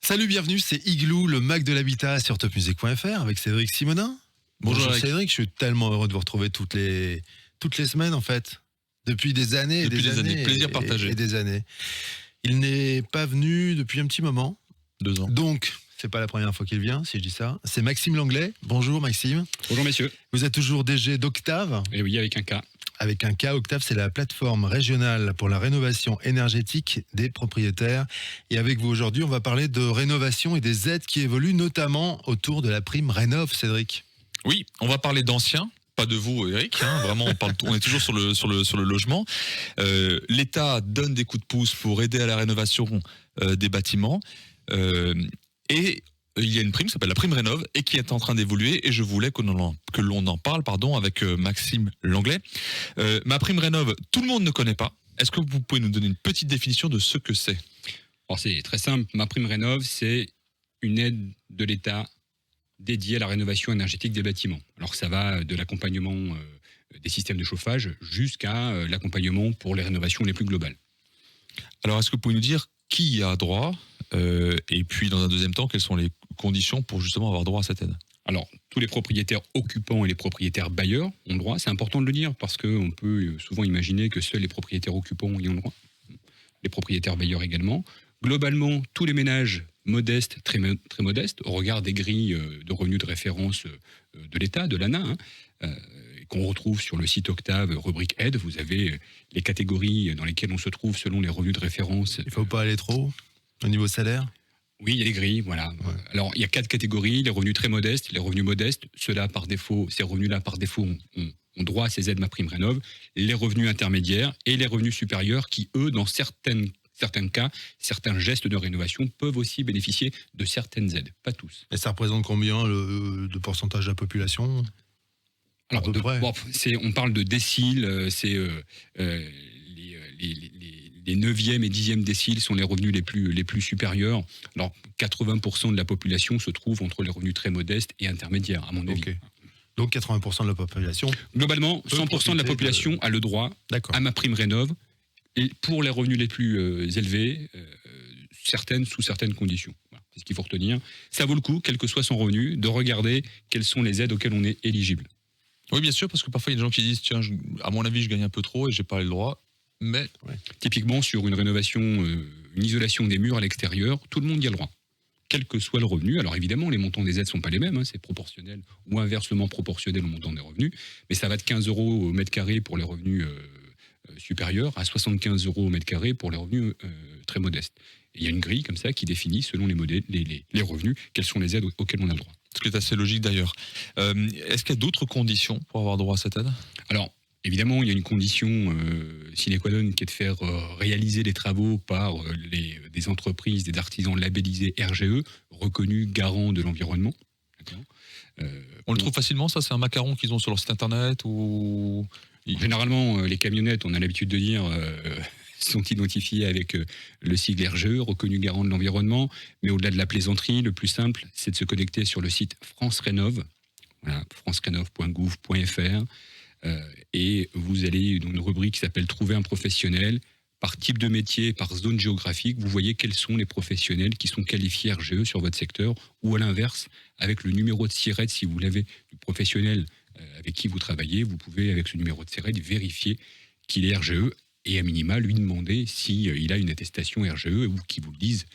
Salut, bienvenue, c'est Igloo, le Mac de l'habitat sur topmusic.fr avec Cédric Simonin. Bonjour Cédric, je suis tellement heureux de vous retrouver toutes les semaines en fait. Depuis des années et des années. Plaisir partagé. Et des années. Il n'est pas venu depuis un petit moment. 2 ans. Donc, c'est pas la première fois qu'il vient, si je dis ça. C'est Maxime Langlais. Bonjour Maxime. Bonjour messieurs. Vous êtes toujours DG d'Octave. Et oui, avec un K. Avec un K, Octave, c'est la plateforme régionale pour la rénovation énergétique des propriétaires. Et avec vous aujourd'hui, on va parler de rénovation et des aides qui évoluent, notamment autour de la prime Rénov', Cédric. Oui, on va parler d'anciens. Pas de vous, Eric. Vraiment, on est toujours sur le logement. L'État donne des coups de pouce pour aider à la rénovation des bâtiments. Et il y a une prime qui s'appelle la prime Rénov' et qui est en train d'évoluer. Et je voulais que l'on en parle, avec Maxime Langlais. Ma prime Rénov', tout le monde ne connaît pas. Est-ce que vous pouvez nous donner une petite définition de ce que c'est ? Alors c'est très simple. Ma prime Rénov', c'est une aide de l'État dédiée à la rénovation énergétique des bâtiments. Alors ça va de l'accompagnement des systèmes de chauffage jusqu'à l'accompagnement pour les rénovations les plus globales. Alors, est-ce que vous pouvez nous dire qui y a droit et puis, dans un deuxième temps, quelles sont les conditions pour justement avoir droit à cette aide ? Alors, tous les propriétaires occupants et les propriétaires bailleurs ont droit. C'est important de le dire parce qu'on peut souvent imaginer que seuls les propriétaires occupants y ont droit. Les propriétaires bailleurs également. Globalement, tous les ménages modestes, très modestes, au regard des grilles de revenus de référence de l'État, de l'ANA, qu'on retrouve sur le site Octave, rubrique aide. Vous avez les catégories dans lesquelles on se trouve selon les revenus de référence. Il ne faut pas aller trop haut au niveau salaire ? Oui, il y a les grilles, voilà. Ouais. Alors, il y a 4 catégories, les revenus très modestes, les revenus modestes, ces revenus-là, par défaut, ont droit à ces aides MaPrimeRénov', les revenus intermédiaires et les revenus supérieurs qui, eux, dans certains cas, certains gestes de rénovation peuvent aussi bénéficier de certaines aides, pas tous. Et ça représente combien de pourcentage de la population ? Alors, on parle de déciles, c'est les 9e et 10e déciles sont les revenus les plus supérieurs. Alors, 80% de la population se trouve entre les revenus très modestes et intermédiaires, à mon avis. Okay. Donc 80% de la population. Globalement, 100% de la population a le droit à ma prime Rénov'. Et pour les revenus les plus élevés, sous certaines conditions. Voilà, c'est ce qu'il faut retenir. Ça vaut le coup, quel que soit son revenu, de regarder quelles sont les aides auxquelles on est éligible. Oui, bien sûr, parce que parfois il y a des gens qui disent tiens, à mon avis, je gagne un peu trop et j'ai pas le droit. Mais typiquement sur une rénovation, une isolation des murs à l'extérieur, tout le monde y a le droit, quel que soit le revenu. Alors évidemment, les montants des aides sont pas les mêmes, c'est proportionnel ou inversement proportionnel au montant des revenus, mais ça va de 15 € au mètre carré pour les revenus supérieurs à 75 € au mètre carré pour les revenus très modestes. Et il y a une grille comme ça qui définit selon les revenus quelles sont les aides auxquelles on a le droit. Ce qui est assez logique d'ailleurs. Est-ce qu'il y a d'autres conditions pour avoir droit à cette aide ? Alors, évidemment, il y a une condition sine qua non qui est de faire réaliser les travaux par des entreprises, des artisans labellisés RGE, reconnus garants de l'environnement. On le trouve facilement, ça ? C'est un macaron qu'ils ont sur leur site internet ou... Généralement, les camionnettes, on a l'habitude de dire, sont identifiées avec le sigle RGE, reconnu garant de l'environnement. Mais au-delà de la plaisanterie, le plus simple, c'est de se connecter sur le site France Rénov', voilà, francerénov.gouv.fr. Et vous allez dans une rubrique qui s'appelle « Trouver un professionnel ». Par type de métier, par zone géographique, vous voyez quels sont les professionnels qui sont qualifiés RGE sur votre secteur, ou à l'inverse, avec le numéro de SIRET, si vous l'avez, du professionnel avec qui vous travaillez, vous pouvez, avec ce numéro de SIRET, vérifier qu'il est RGE et à minima lui demander s'il a une attestation RGE ou qu'il vous le dise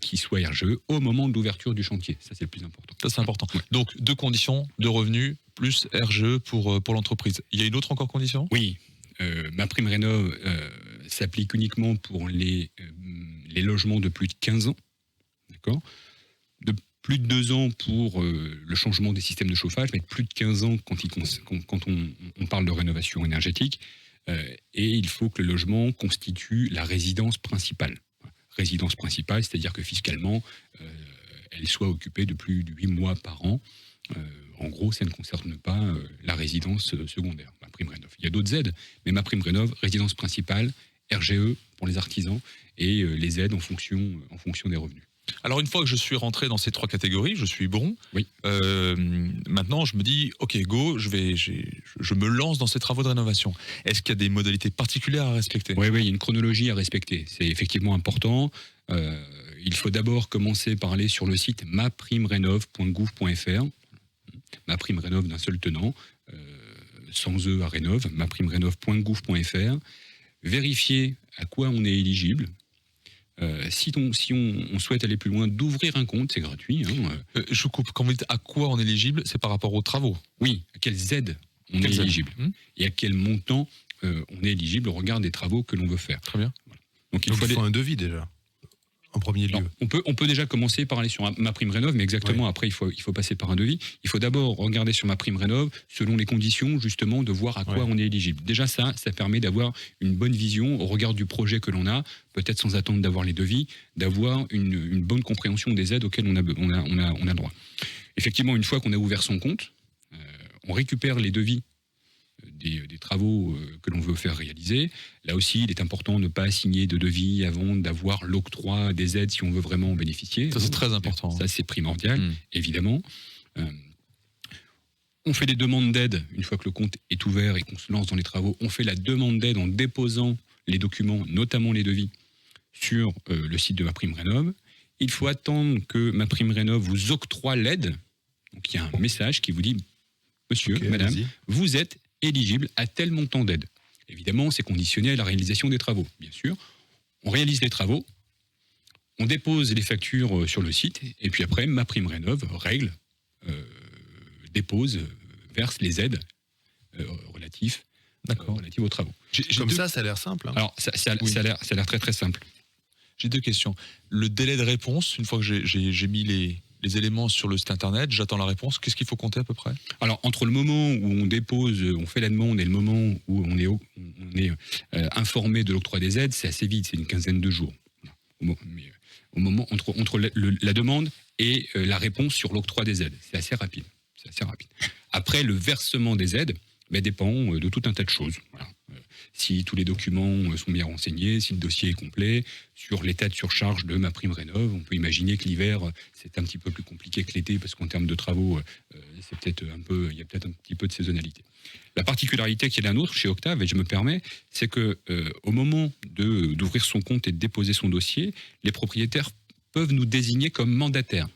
qu'il soit RGE au moment de l'ouverture du chantier. Ça, c'est le plus important. Ça, c'est important. Ouais. Donc, 2 conditions, 2 revenus, plus RGE pour l'entreprise. Il y a une autre encore condition ? Oui. Ma prime Rénov' s'applique uniquement pour les logements de plus de 15 ans. D'accord ? De plus de 2 ans pour le changement des systèmes de chauffage, mais de plus de 15 ans quand on parle de rénovation énergétique. Et il faut que le logement constitue la résidence principale. Résidence principale, c'est-à-dire que fiscalement, elle soit occupée de plus de 8 mois par an. En gros, ça ne concerne pas la résidence secondaire, ma prime Rénov'. Il y a d'autres aides, mais ma prime Rénov', résidence principale, RGE pour les artisans et les aides en fonction des revenus. Alors une fois que je suis rentré dans ces 3 catégories, je suis bon. Oui. Maintenant, je me dis, ok, go, je me lance dans ces travaux de rénovation. Est-ce qu'il y a des modalités particulières à respecter ? Oui, il y a une chronologie à respecter. C'est effectivement important. il faut d'abord commencer par aller sur le site maprimerenov.gouv.fr. MaPrimeRénov' d'un seul tenant, sans E à Rénov', maprimerenov.gouv.fr. Vérifier à quoi on est éligible. Si on souhaite aller plus loin, d'ouvrir un compte, c'est gratuit. Je vous coupe. Quand vous dites à quoi on est éligible, c'est par rapport aux travaux. Oui, à quelles aides on est éligible et à quel montant on est éligible au regard des travaux que l'on veut faire. Très bien. Voilà. Donc il faut un devis déjà, en premier lieu. Alors, on peut déjà commencer par aller sur MaPrimeRénov', mais exactement, après il faut passer par un devis. Il faut d'abord regarder sur MaPrimeRénov', selon les conditions justement, de voir à quoi on est éligible. Déjà ça permet d'avoir une bonne vision au regard du projet que l'on a, peut-être sans attendre d'avoir les devis, d'avoir une bonne compréhension des aides auxquelles on a droit. Effectivement, une fois qu'on a ouvert son compte, on récupère les devis des travaux que l'on veut faire réaliser. Là aussi, il est important de ne pas assigner de devis avant d'avoir l'octroi des aides si on veut vraiment en bénéficier. Ça, c'est très important. Ça, c'est primordial, évidemment. On fait des demandes d'aide une fois que le compte est ouvert et qu'on se lance dans les travaux. On fait la demande d'aide en déposant les documents, notamment les devis, sur le site de MaPrimeRénov'. Il faut attendre que MaPrimeRénov' vous octroie l'aide. Donc, il y a un message qui vous dit « Monsieur, madame, vous êtes éligible à tel montant d'aide ». Évidemment, c'est conditionné à la réalisation des travaux, bien sûr. On réalise les travaux, on dépose les factures sur le site, et puis après, MaPrimeRénov' règle, dépose, verse les aides relatives aux travaux. Ça a l'air simple. Alors, ça a l'air très très simple. J'ai deux questions. Le délai de réponse, une fois que j'ai mis les éléments sur le site internet, j'attends la réponse. Qu'est-ce qu'il faut compter à peu près ? Alors, entre le moment où on dépose, on fait la demande et le moment où on est informé de l'octroi des aides, c'est assez vite, c'est une quinzaine de jours. Mais au moment entre la demande et la réponse sur l'octroi des aides, c'est assez rapide. Après, le versement des aides dépend de tout un tas de choses. Voilà. Si tous les documents sont bien renseignés, si le dossier est complet, sur l'état de surcharge de MaPrimeRénov', on peut imaginer que l'hiver, c'est un petit peu plus compliqué que l'été, parce qu'en termes de travaux, il y a peut-être un petit peu de saisonnalité. La particularité qui est la nôtre chez Octave, et je me permets, c'est que au moment d'ouvrir son compte et de déposer son dossier, les propriétaires peuvent nous désigner comme mandataires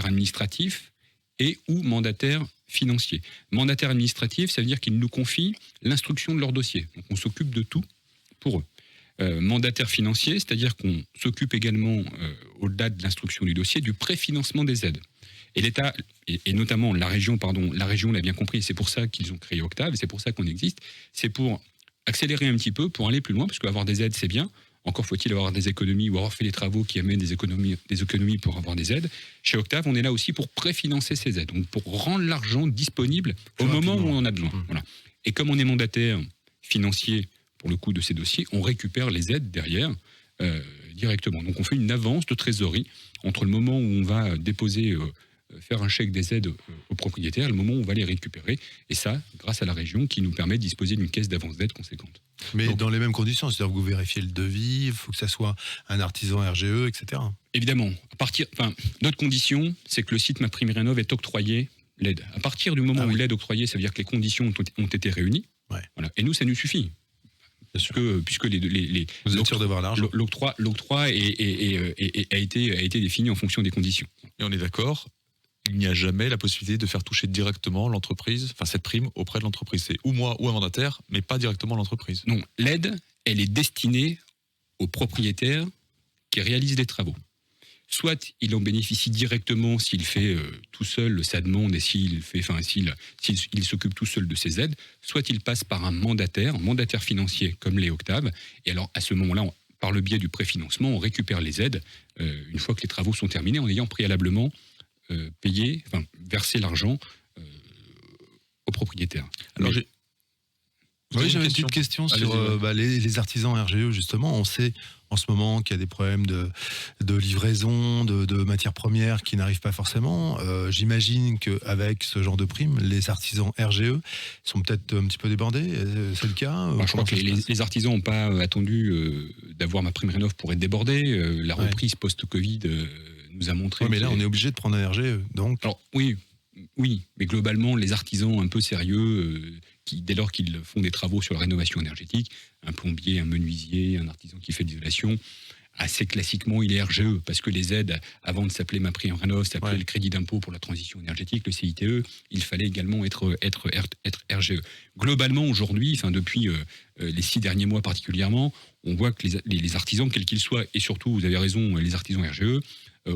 administratifs et ou mandataires financiers. Mandataire administratif, ça veut dire qu'ils nous confient l'instruction de leur dossier. Donc on s'occupe de tout pour eux. Mandataire financier, c'est-à-dire qu'on s'occupe également, au-delà de l'instruction du dossier, du préfinancement des aides. Et l'État, et notamment la région l'a bien compris, c'est pour ça qu'ils ont créé Octave, et c'est pour ça qu'on existe, c'est pour accélérer un petit peu, pour aller plus loin, parce qu'avoir des aides, c'est bien. Encore faut-il avoir des économies ou avoir fait des travaux qui amènent des économies pour avoir des aides. Chez Octave, on est là aussi pour préfinancer ces aides, donc pour rendre l'argent disponible au moment où on en a besoin. Voilà. Et comme on est mandataire financier pour le coût de ces dossiers, on récupère les aides derrière directement. Donc on fait une avance de trésorerie entre le moment où on va déposer, faire un chèque des aides aux propriétaires et le moment où on va les récupérer. Et ça, grâce à la région qui nous permet de disposer d'une caisse d'avance d'aide conséquente. Mais dans les mêmes conditions, c'est-à-dire que vous vérifiez le devis, il faut que ça soit un artisan RGE, etc. Évidemment. Notre condition, c'est que le site MaPrimeRénov' est octroyé l'aide. À partir du moment où l'aide est octroyée, ça veut dire que les conditions ont été réunies. Ouais. Voilà. Et nous, ça nous suffit. Puisque vous êtes sûr d'avoir l'argent. L'octroi a été défini en fonction des conditions. Et on est d'accord, il n'y a jamais la possibilité de faire toucher directement l'entreprise, cette prime auprès de l'entreprise. C'est ou moi ou un mandataire, mais pas directement l'entreprise. Non, l'aide, elle est destinée au propriétaire qui réalise les travaux. Soit il en bénéficie directement s'il fait tout seul sa demande et s'il s'occupe tout seul de ses aides, soit il passe par un mandataire financier comme les Octave. Et alors à ce moment-là, par le biais du préfinancement, on récupère les aides une fois que les travaux sont terminés en ayant préalablement verser l'argent au propriétaire. Alors j'avais une petite question sur les artisans RGE, justement. On sait en ce moment qu'il y a des problèmes de livraison, de matières premières qui n'arrivent pas forcément. J'imagine qu'avec ce genre de prime, les artisans RGE sont peut-être un petit peu débordés. C'est le cas Je crois que les artisans n'ont pas attendu d'avoir MaPrimeRénov' pour être débordés. La reprise post-Covid nous a montré... mais là, on est obligé de prendre un RGE, donc... Alors, oui, mais globalement, les artisans un peu sérieux, dès lors qu'ils font des travaux sur la rénovation énergétique, un plombier, un menuisier, un artisan qui fait de l'isolation, Assez classiquement, il est RGE, parce que les aides, avant de s'appeler MaPrimeRénov', s'appelait le crédit d'impôt pour la transition énergétique, le CITE, il fallait également être RGE. Globalement, aujourd'hui, depuis les 6 derniers mois particulièrement, on voit que les artisans, quels qu'ils soient, et surtout, vous avez raison, les artisans RGE,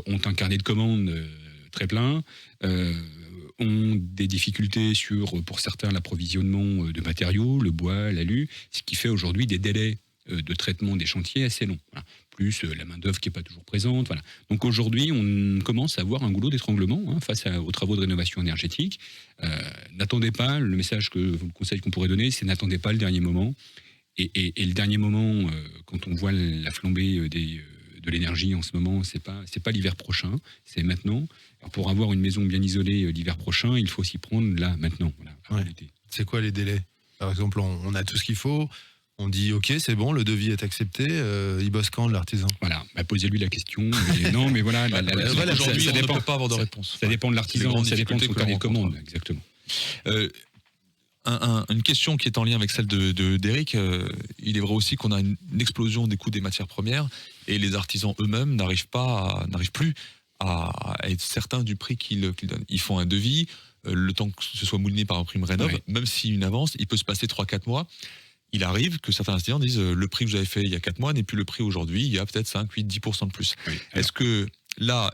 ont un carnet de commandes très plein, ont des difficultés sur, pour certains, l'approvisionnement de matériaux, le bois, l'alu, ce qui fait aujourd'hui des délais de traitement des chantiers assez longs. Voilà. Plus la main-d'œuvre qui n'est pas toujours présente. Voilà. Donc aujourd'hui, on commence à avoir un goulot d'étranglement face aux travaux de rénovation énergétique. N'attendez pas, le conseil qu'on pourrait donner, c'est n'attendez pas le dernier moment. Et le dernier moment, quand on voit la flambée de l'énergie en ce moment, c'est pas l'hiver prochain, c'est maintenant. Alors pour avoir une maison bien isolée l'hiver prochain, il faut s'y prendre là, maintenant. Voilà, c'est quoi les délais? Par exemple, on a tout ce qu'il faut, on dit ok, c'est bon, le devis est accepté, il bosse quand l'artisan? Voilà, posez-lui la question. Non, mais voilà, aujourd'hui, ça on dépend, ne peut pas avoir de réponse. Ça dépend de l'artisan, ça dépend de son carnet de commande, exactement. Une question qui est en lien avec celle d'Éric, il est vrai aussi qu'on a une explosion des coûts des matières premières et les artisans eux-mêmes n'arrivent plus à être certains du prix qu'ils donnent. Ils font un devis, le temps que ce soit mouliné par MaPrimeRénov', même si une avance, il peut se passer 3-4 mois. Il arrive que certains artisans disent le prix que j'avais fait il y a 4 mois n'est plus le prix aujourd'hui, il y a peut-être 5, 8, 10% de plus. Oui, est-ce que là,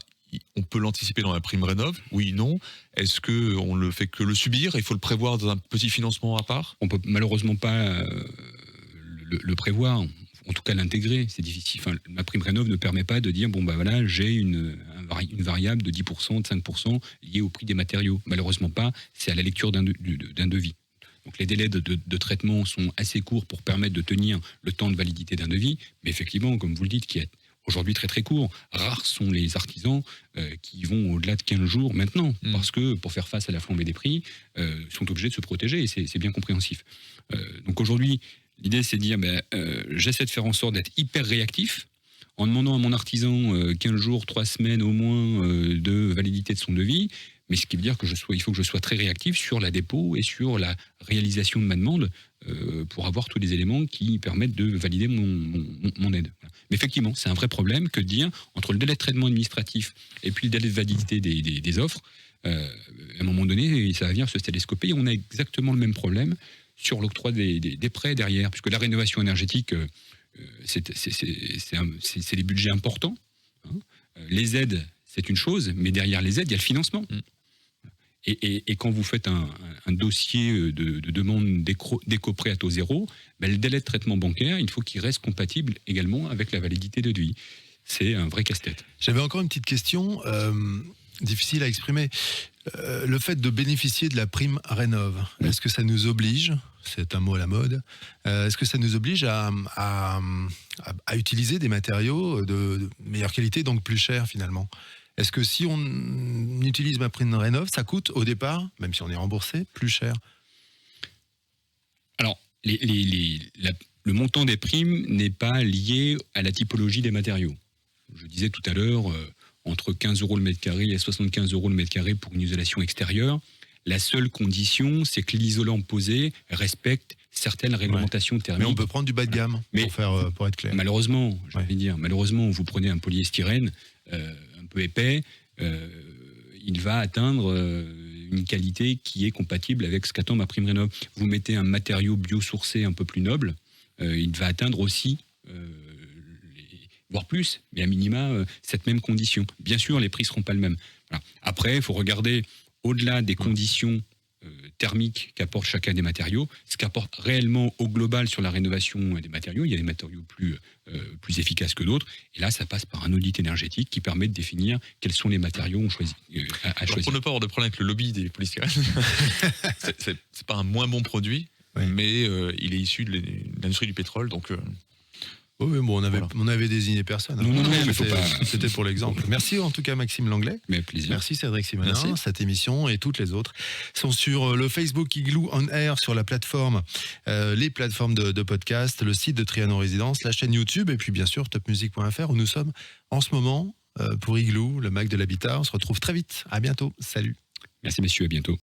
on peut l'anticiper dans MaPrimeRénov'? Oui, non. Est-ce qu'on le fait que le subir? Il faut le prévoir dans un petit financement à part? On peut malheureusement pas le prévoir, en tout cas l'intégrer. C'est difficile. MaPrimeRénov' ne permet pas de dire j'ai une variable de 10%, de 5% liée au prix des matériaux. Malheureusement pas. C'est à la lecture d'un devis. Donc les délais de traitement sont assez courts pour permettre de tenir le temps de validité d'un devis. Mais effectivement, comme vous le dites, qui est aujourd'hui très très court. Rares sont les artisans qui vont au-delà de 15 jours maintenant, parce que pour faire face à la flambée des prix, sont obligés de se protéger, et c'est bien compréhensif. Donc aujourd'hui, l'idée c'est de dire, j'essaie de faire en sorte d'être hyper réactif, en demandant à mon artisan 15 jours, 3 semaines au moins de validité de son devis, mais ce qui veut dire il faut que je sois très réactif sur la dépôt et sur la réalisation de ma demande pour avoir tous les éléments qui permettent de valider mon aide. Voilà. Mais effectivement, c'est un vrai problème que de dire, entre le délai de traitement administratif et puis le délai de validité des offres, à un moment donné, ça va venir se télescoper, et on a exactement le même problème sur l'octroi des prêts derrière, puisque la rénovation énergétique, c'est des budgets importants. Les aides, c'est une chose, mais derrière les aides, il y a le financement. Et quand vous faites un dossier de demande d'éco-prêt à taux zéro, le délai de traitement bancaire, il faut qu'il reste compatible également avec la validité de devis. C'est un vrai casse-tête. J'avais encore une petite question, difficile à exprimer. Le fait de bénéficier de la prime Rénov', est-ce que ça nous oblige, c'est un mot à la mode, est-ce que ça nous oblige à utiliser des matériaux de meilleure qualité, donc plus chers finalement? Est-ce que si on utilise MaPrimeRénov', ça coûte au départ, même si on est remboursé, plus cher? Alors, le montant des primes n'est pas lié à la typologie des matériaux. Je disais tout à l'heure, entre 15 € le mètre carré et 75 € le mètre carré pour une isolation extérieure. La seule condition, c'est que l'isolant posé respecte certaines réglementations thermiques. Mais on peut prendre du bas de gamme, pour être clair. Malheureusement, malheureusement, vous prenez un polyestyrène un peu épais, il va atteindre une qualité qui est compatible avec ce qu'attend MaPrimeRénov'. Vous mettez un matériau biosourcé un peu plus noble, il va atteindre aussi, voire plus, mais à minima, cette même condition. Bien sûr, les prix ne seront pas les mêmes. Voilà. Après, il faut regarder au-delà des conditions thermiques qu'apporte chacun des matériaux, ce qu'apporte réellement au global sur la rénovation des matériaux. Il y a des matériaux plus efficaces que d'autres, et là ça passe par un audit énergétique qui permet de définir quels sont les matériaux à choisir. Pour ne pas avoir de problème avec le lobby des polystyrènes, c'est pas un moins bon produit, mais il est issu de l'industrie du pétrole, donc... Oui, mais bon, on avait désigné personne. Non, mais c'était pour l'exemple. Merci en tout cas Maxime Langlais. Mais plaisir. Merci Cédric Simonin. Cette émission et toutes les autres sont sur le Facebook Igloo On Air, sur la plateforme, les plateformes de podcast, le site de Trianon Résidence, la chaîne YouTube et puis bien sûr topmusic.fr où nous sommes en ce moment pour Igloo, le Mac de l'habitat. On se retrouve très vite. À bientôt. Salut. Merci messieurs, à bientôt.